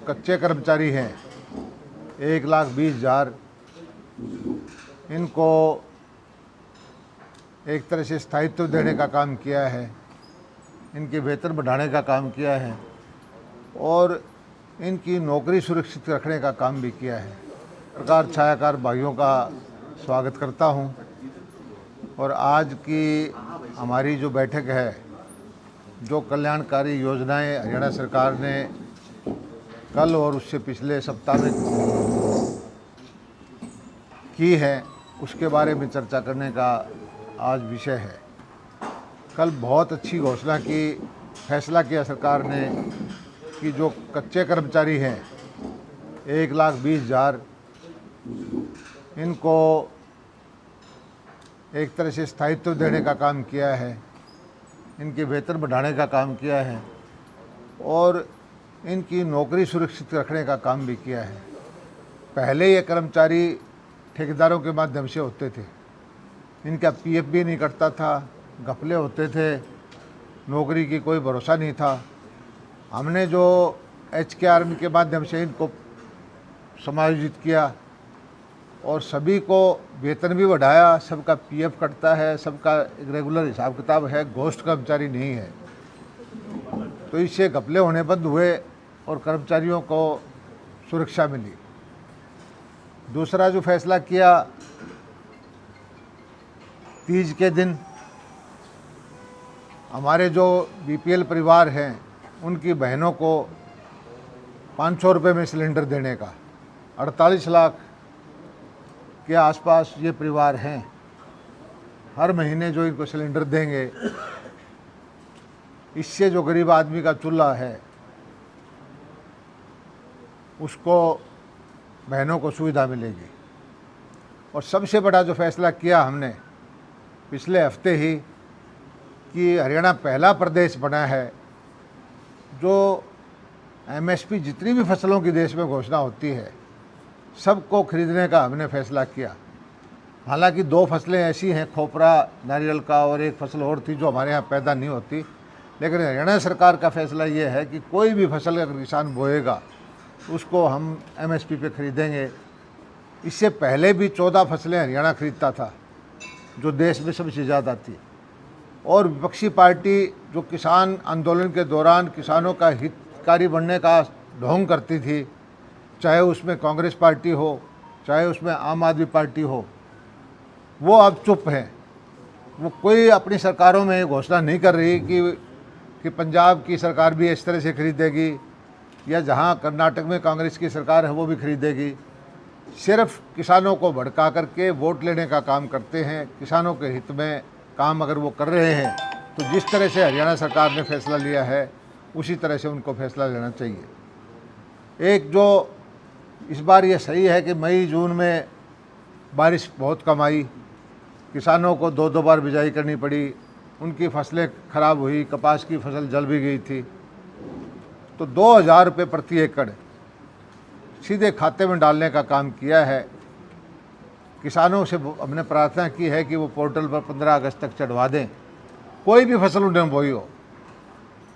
कच्चे कर्मचारी हैं 1,20,000, इनको एक तरह से स्थायित्व देने का काम किया है, इनके वेतन बढ़ाने का काम किया है और इनकी नौकरी सुरक्षित रखने का काम भी किया है। सरकार छायाकार भाइयों का स्वागत करता हूं और आज की हमारी जो बैठक है, जो कल्याणकारी योजनाएं हरियाणा सरकार ने कल और उससे पिछले सप्ताह में की है, उसके बारे में चर्चा करने का आज विषय है। कल बहुत अच्छी घोषणा की, फैसला किया सरकार ने कि जो कच्चे कर्मचारी हैं 1,20,000, इनको एक तरह से स्थायित्व देने का काम किया है, इनके वेतन बढ़ाने का काम किया है और इनकी नौकरी सुरक्षित रखने का काम भी किया है। पहले ये कर्मचारी ठेकेदारों के माध्यम से होते थे, इनका पीएफ भी नहीं कटता था, घपले होते थे, नौकरी की कोई भरोसा नहीं था। हमने जो HKRN के माध्यम से इनको समायोजित किया और सभी को वेतन भी बढ़ाया, सबका पीएफ कटता है, सबका एक रेगुलर हिसाब किताब है, घोस्ट कर्मचारी नहीं है, तो इससे घपले होने बंद हुए और कर्मचारियों को सुरक्षा मिली। दूसरा जो फैसला किया, तीज के दिन हमारे जो BPL परिवार हैं उनकी बहनों को 500 रुपये में सिलेंडर देने का, 48 लाख के आसपास ये परिवार हैं। हर महीने जो इनको सिलेंडर देंगे, इससे जो गरीब आदमी का चूल्हा है उसको, बहनों को सुविधा मिलेगी। और सबसे बड़ा जो फैसला किया हमने पिछले हफ्ते ही कि हरियाणा पहला प्रदेश बना है जो MSP जितनी भी फसलों की देश में घोषणा होती है सबको खरीदने का हमने फैसला किया। हालांकि 2 फसलें ऐसी हैं, खोपरा नारियल का, और एक फसल और थी जो हमारे यहाँ पैदा नहीं होती, लेकिन हरियाणा सरकार का फैसला ये है कि कोई भी फसल अगर किसान बोएगा उसको हम MSP पे खरीदेंगे। इससे पहले भी 14 फसलें हरियाणा खरीदता था जो देश में सबसे ज़्यादा थी, और विपक्षी पार्टी जो किसान आंदोलन के दौरान किसानों का हितकारी बनने का ढोंग करती थी, चाहे उसमें कांग्रेस पार्टी हो, चाहे उसमें आम आदमी पार्टी हो, वो अब चुप हैं। वो कोई अपनी सरकारों में घोषणा नहीं कर रही कि पंजाब की सरकार भी इस तरह से खरीदेगी या जहां कर्नाटक में कांग्रेस की सरकार है वो भी खरीदेगी। सिर्फ किसानों को भड़का करके वोट लेने का काम करते हैं। किसानों के हित में काम अगर वो कर रहे हैं तो जिस तरह से हरियाणा सरकार ने फैसला लिया है उसी तरह से उनको फैसला लेना चाहिए। एक जो इस बार ये सही है कि मई जून में बारिश बहुत कम आई, किसानों को 2-2 बार बिजाई करनी पड़ी, उनकी फसलें ख़राब हुई, कपास की फसल जल भी गई थी, तो 2,000 रुपये प्रति एकड़ सीधे खाते में डालने का काम किया है। किसानों से हमने प्रार्थना की है कि वो पोर्टल पर 15 अगस्त तक चढ़वा दें। कोई भी फसल उन्हें बोई हो,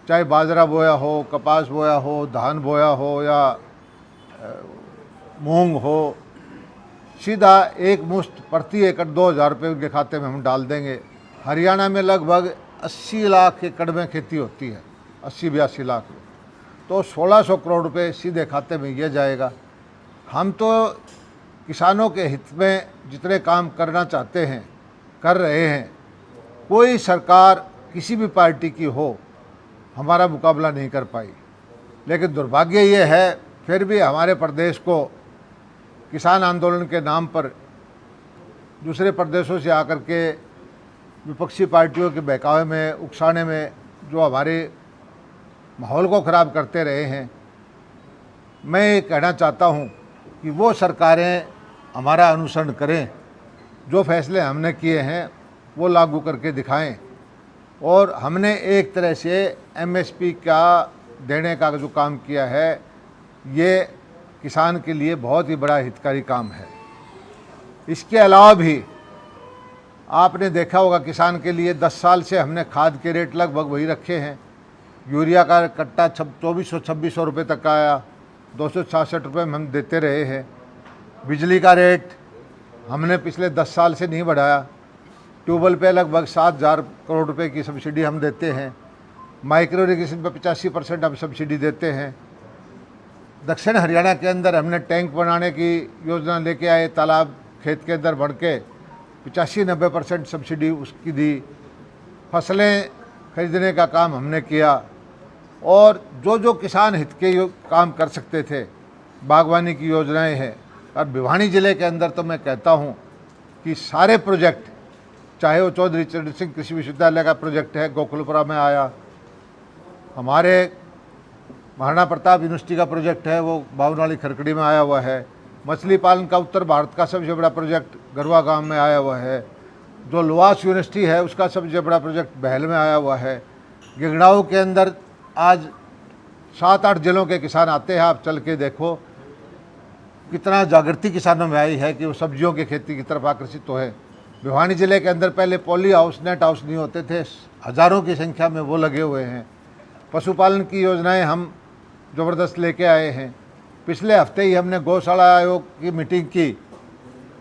चाहे बाजरा बोया हो, कपास बोया हो, धान बोया हो या मूंग हो, सीधा एक मुश्त प्रति एकड़ 2,000 रुपये उनके खाते में हम डाल देंगे। हरियाणा में लगभग 80 लाख एकड़ में खेती होती है, 80-82 लाख, तो 1,600 करोड़ रुपए सीधे खाते में ये जाएगा। हम तो किसानों के हित में जितने काम करना चाहते हैं कर रहे हैं। कोई सरकार किसी भी पार्टी की हो हमारा मुकाबला नहीं कर पाई, लेकिन दुर्भाग्य ये है फिर भी हमारे प्रदेश को किसान आंदोलन के नाम पर दूसरे प्रदेशों से आकर के विपक्षी पार्टियों के बहकावे में, उकसाने में जो हमारे माहौल को ख़राब करते रहे हैं। मैं ये कहना चाहता हूँ कि वो सरकारें हमारा अनुसरण करें, जो फैसले हमने किए हैं वो लागू करके दिखाएं, और हमने एक तरह से MSP का देने का जो काम किया है ये किसान के लिए बहुत ही बड़ा हितकारी काम है। इसके अलावा भी आपने देखा होगा किसान के लिए 10 साल से हमने खाद के रेट लगभग वही रखे हैं। यूरिया का कट्टा 2400-2600 रुपये तक का आया, 266 रुपये में हम देते रहे हैं। बिजली का रेट हमने पिछले 10 साल से नहीं बढ़ाया। ट्यूबवेल पे लगभग 7,000 करोड़ रुपए की सब्सिडी हम देते हैं। माइक्रो इरिगेशन पे 85% हम सब्सिडी देते हैं। दक्षिण हरियाणा के अंदर हमने टैंक बनाने की योजना लेके आए, तालाब खेत के अंदर बन के 85-90% सब्सिडी उसकी दी। फसलें खरीदने का काम हमने किया और जो जो किसान हित के काम कर सकते थे, बागवानी की योजनाएं हैं। और भिवानी ज़िले के अंदर तो मैं कहता हूं कि सारे प्रोजेक्ट, चाहे वो चौधरी चरण सिंह कृषि विश्वविद्यालय का प्रोजेक्ट है, गोकुलपुरा में आया, हमारे महाराणा प्रताप यूनिवर्सिटी का प्रोजेक्ट है वो बावनाली खरकड़ी में आया हुआ है, मछली पालन का उत्तर भारत का सबसे बड़ा प्रोजेक्ट गरवा गांव में आया हुआ है, जो लुवास यूनिवर्सिटी है उसका सबसे बड़ा प्रोजेक्ट बहल में आया हुआ है। गिगड़ाऊ के अंदर आज 7-8 जिलों के किसान आते हैं, आप चल के देखो कितना जागृति किसानों में आई है कि वो सब्जियों की खेती की तरफ आकर्षित तो है। भिवानी ज़िले के अंदर पहले पॉली हाउस, नेट हाउस नहीं होते थे, हज़ारों की संख्या में वो लगे हुए हैं। पशुपालन की योजनाएं हम ज़बरदस्त लेके आए हैं। पिछले हफ्ते ही हमने गौशाला आयोग की मीटिंग की,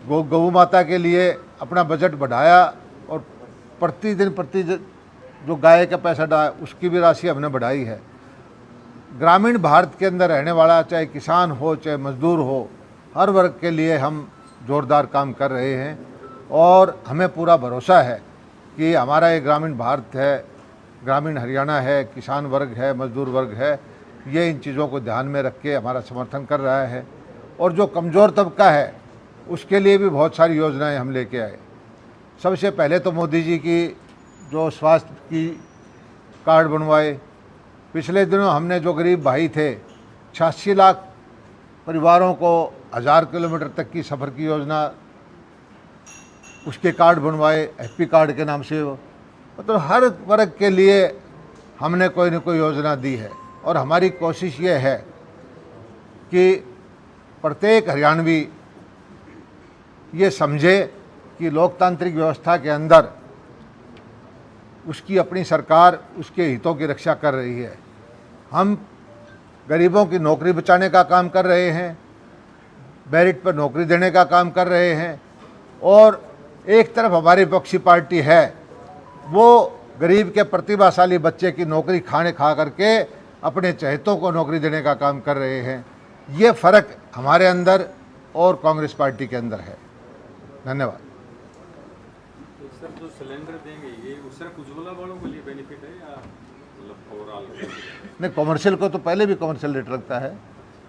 गौ माता के लिए अपना बजट बढ़ाया और प्रति जो गाय का पैसा डाला उसकी भी राशि हमने बढ़ाई है। ग्रामीण भारत के अंदर रहने वाला चाहे किसान हो चाहे मजदूर हो, हर वर्ग के लिए हम ज़ोरदार काम कर रहे हैं और हमें पूरा भरोसा है कि हमारा ये ग्रामीण भारत है, ग्रामीण हरियाणा है, किसान वर्ग है, मजदूर वर्ग है, ये इन चीज़ों को ध्यान में रख के हमारा समर्थन कर रहा है। और जो कमज़ोर तबका है उसके लिए भी बहुत सारी योजनाएं हम लेके आए। सबसे पहले तो मोदी जी की जो स्वास्थ्य की कार्ड बनवाए। पिछले दिनों हमने जो गरीब भाई थे, 86 लाख परिवारों को 1000 किलोमीटर तक की सफ़र की योजना, उसके कार्ड बनवाए एफपी कार्ड के नाम से। मतलब हर वर्ग के लिए हमने कोई न कोई योजना दी है और हमारी कोशिश ये है कि प्रत्येक हरियाणवी ये समझे कि लोकतांत्रिक व्यवस्था के अंदर उसकी अपनी सरकार उसके हितों की रक्षा कर रही है। हम गरीबों की नौकरी बचाने का काम कर रहे हैं, मेरिट पर नौकरी देने का काम कर रहे हैं और एक तरफ हमारी विपक्षी पार्टी है वो गरीब के प्रतिभाशाली बच्चे की नौकरी खा करके अपने चहेतों को नौकरी देने का काम कर रहे हैं। ये फ़र्क हमारे अंदर और कांग्रेस पार्टी के अंदर है। धन्यवाद। सर जो सिलेंडर देंगे ये सिर्फ उज्ज्वला वालों के लिए बेनिफिट है या मतलब ओवरऑल? नहीं, कॉमर्शियल को तो पहले भी कॉमर्शियल रेट लगता है,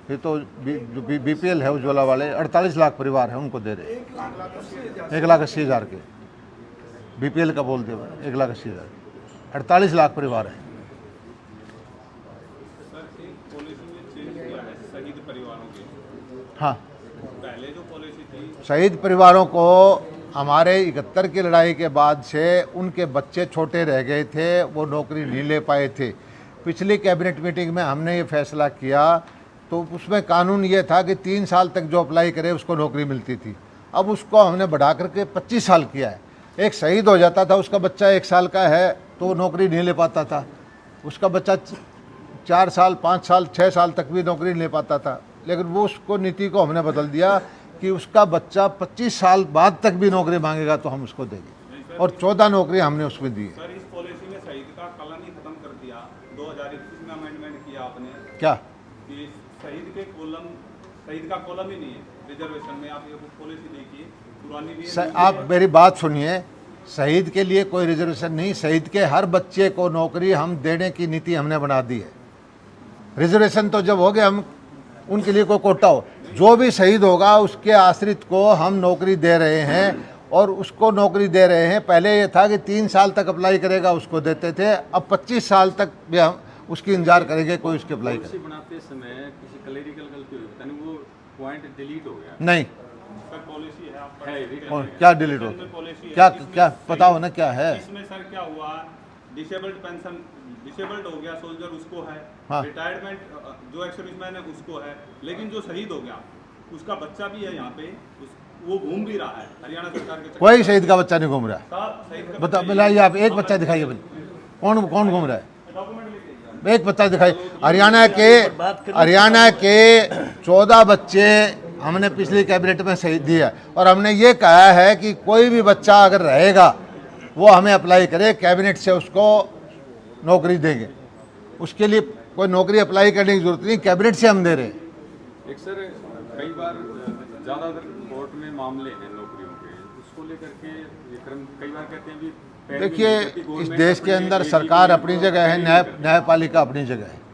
ये तो जो बीपीएल है उज्ज्वला वाले 48 लाख परिवार है उनको दे रहे हैं 1,80,000 के। बीपीएल का बोल दिया 1,80,000, 48 लाख परिवार है। हाँ, पहले जो पॉलिसी थी शहीद परिवारों को हमारे 71 की लड़ाई के बाद से उनके बच्चे छोटे रह गए थे, वो नौकरी नहीं ले पाए थे। पिछली कैबिनेट मीटिंग में हमने ये फैसला किया तो उसमें कानून ये था कि 3 साल तक जो अप्लाई करे उसको नौकरी मिलती थी। अब उसको हमने बढ़ा करके 25 साल किया है। एक शहीद हो जाता था, उसका बच्चा 1 साल का है तो वो नौकरी नहीं ले पाता था, उसका बच्चा 4 साल 5 साल 6 साल तक भी नौकरी नहीं ले पाता था। लेकिन वो उसको नीति को हमने बदल दिया कि उसका बच्चा 25 साल बाद तक भी नौकरी मांगेगा तो हम उसको देंगे और 14 नौकरी हमने उसमें दी है। सर इस पॉलिसी में शहीद का कलम ही खत्म कर दिया, 2021 में अमेंडमेंट किया आपने क्या कि शहीद का कॉलम ही नहीं है रिजर्वेशन में। आप ये पॉलिसी देखिए पुरानी भी आप मेरी बात सुनिए, शहीद के लिए कोई रिजर्वेशन नहीं, शहीद के हर बच्चे को नौकरी हम देने की नीति हमने बना दी है। रिजर्वेशन तो जब हो गया हम उनके लिए कोई कोटा हो, जो भी शहीद होगा उसके आश्रित को हम नौकरी दे रहे हैं और उसको नौकरी दे रहे हैं। पहले ये था कि 3 साल तक अप्लाई करेगा उसको देते थे, अब 25 साल तक भी हम उसकी इंतजार करेंगे कोई उसके अप्लाई करे। बनाते समय किसी क्लरिकल गलती हुई यानी वो पॉइंट डिलीट हो गया? नहीं, सर पॉलिसी है आप क्या डिलीट हो, क्या बताओ ना क्या है इसमें? सर क्या हुआ, डिसेबल्ड पेंशन डिसेबल्ड हो गया सोल्जर उसको है, हाँ। रिटायरमेंट जो एक्स सर्विसमैन है उसको है, लेकिन जो शहीद हो गया उसका बच्चा भी है यहाँ पे वो घूम भी रहा है हरियाणा सरकार के। कोई शहीद का बच्चा नहीं घूम रहा है। साहब शहीद का बता मिलाइए आप, एक बच्चा दिखाइए, कौन घूम रहा है? डॉक्यूमेंट लेके एक बच्चा दिखाई, हरियाणा के 14 बच्चे हमने पिछली कैबिनेट में सही दिया और हमने ये कहा है कि कोई भी बच्चा अगर रहेगा वो हमें अप्लाई करे, कैबिनेट से उसको नौकरी देंगे। उसके लिए कोई नौकरी अप्लाई करने की जरूरत नहीं, कैबिनेट से हम दे रहे हैं। एक सर कई बार ज़्यादातर कोर्ट में मामले हैं नौकरियों के, उसको लेकर के विक्रम कई बार कहते हैं भी देखिए, इस देश के अंदर सरकार अपनी जगह है, न्यायपालिका अपनी जगह है।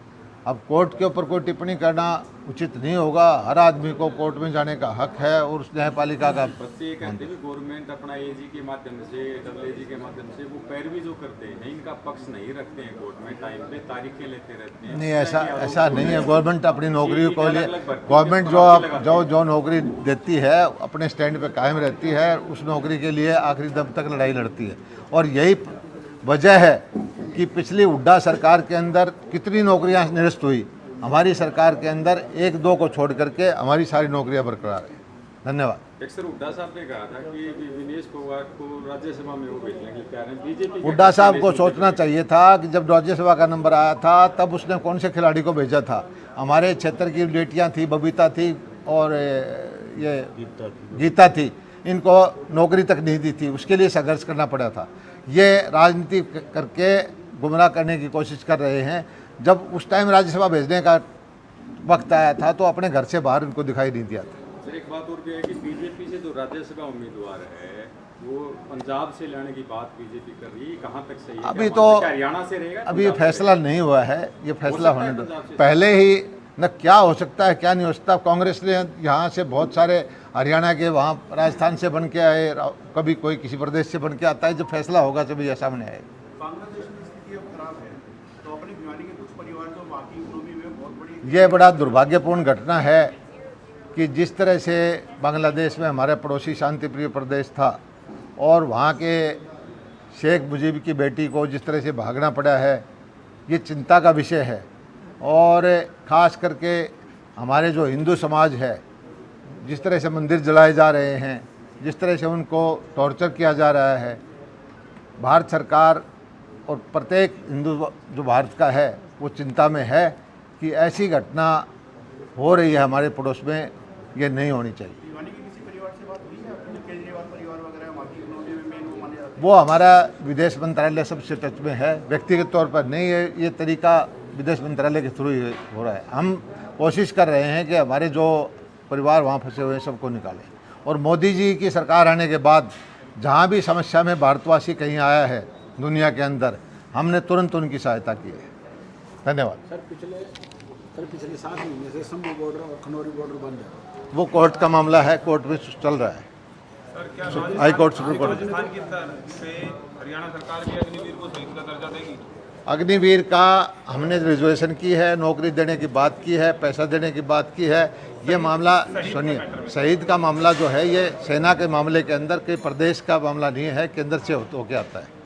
अब कोर्ट के ऊपर कोई टिप्पणी करना उचित नहीं होगा। हर आदमी को कोर्ट में जाने का हक है और उस न्यायपालिका का बच्चे ये कहते हैं कि गवर्नमेंट अपना एजी के माध्यम से, डबल एजी के माध्यम से वो पैरवी जो करते हैं, इनका पक्ष नहीं रखते हैं कोर्ट में, टाइम पे तारीखें लेते रहते हैं। नहीं, ऐसा नहीं है। गवर्नमेंट अपनी नौकरी को लिए, गवर्नमेंट जो नौकरी देती है अपने स्टैंड पे कायम रहती है, उस नौकरी के लिए आखिरी दम तक लड़ाई लड़ती है। और यही वजह है कि पिछली हुड्डा सरकार के अंदर कितनी नौकरियां निरस्त हुई, हमारी सरकार के अंदर 1-2 को छोड़ करके हमारी सारी नौकरियां बरकरार है। धन्यवाद। एक सर हुड्डा साहब ने कहा था कि विनेश फोगाट को राज्यसभा में वो भेजने के लिए तैयार हैं। बीजेपी हुड्डा साहब को सोचना चाहिए था कि जब राज्यसभा का नंबर आया था तब उसने कौन से खिलाड़ी को भेजा था। हमारे क्षेत्र की बेटियां थी, बबीता थी और ये गीता थी, इनको नौकरी तक नहीं दी थी, उसके लिए संघर्ष करना पड़ा था। ये राजनीति करके गुमराह करने की कोशिश कर रहे हैं। जब उस टाइम राज्यसभा भेजने का वक्त आया था तो अपने घर से बाहर उनको दिखाई नहीं दिया था। सर एक बात और भी है कि बीजेपी से जो राज्यसभा उम्मीदवार है वो पंजाब से लाने की बात बीजेपी कर रही है, कहाँ तक सही है? अभी तो हरियाणा से रहेगा, अभी ये फैसला नहीं हुआ है, ये फैसला होने दो। पहले ही न क्या हो सकता है क्या नहीं हो सकता। कांग्रेस ने यहाँ से बहुत सारे हरियाणा के, वहाँ राजस्थान से बन के आए, कभी कोई किसी प्रदेश से बन के आता है। जब फैसला होगा तभी यह सामने आएगा। बांग्लादेश में स्थिति अब खराब है तो अपनी भिवानी के कुछ परिवार जो बाकी इकोनॉमी में बहुत बड़ी, ये बड़ा दुर्भाग्यपूर्ण घटना है कि जिस तरह से बांग्लादेश में हमारे पड़ोसी शांतिप्रिय प्रदेश था और वहाँ के शेख मुजीब की बेटी को जिस तरह से भागना पड़ा है, ये चिंता का विषय है। और ख़ास करके हमारे जो हिंदू समाज है, जिस तरह से मंदिर जलाए जा रहे हैं, जिस तरह से उनको टॉर्चर किया जा रहा है, भारत सरकार और प्रत्येक हिंदू जो भारत का है वो चिंता में है कि ऐसी घटना हो रही है हमारे पड़ोस में, ये नहीं होनी चाहिए। भिवानी के किसी परिवार से बात हुई है अपने केजरीवाल परिवार वगैरह वहाँ की इकोनॉमी में मेन वो माने जाते हैं? वो हमारा विदेश मंत्रालय सबसे टच में है, व्यक्तिगत तौर पर नहीं है। ये तरीका विदेश मंत्रालय के थ्रू ही हो रहा है। हम कोशिश कर रहे हैं कि हमारे जो परिवार वहाँ फंसे हुए हैं सबको निकालें। और मोदी जी की सरकार आने के बाद जहाँ भी समस्या में भारतवासी कहीं आया है दुनिया के अंदर, हमने तुरंत उनकी सहायता की है। धन्यवाद। सर पिछले 7 महीने से शंभू बॉर्डर और खनौरी बॉर्डर बंद है। वो कोर्ट का मामला है, कोर्ट में चल रहा है। सर क्या high court, supreme court. Rajasthan की तरफ से हरियाणा सरकार भी अग्निवीर को शहीद का दर्जा देगी? अग्निवीर का हमने रिजर्वेशन की है, नौकरी देने की बात की है, पैसा देने की बात की है। ये मामला सुनिए, शहीद का मामला जो है ये सेना के मामले के अंदर के प्रदेश का मामला नहीं है, केंद्र से होके आता है।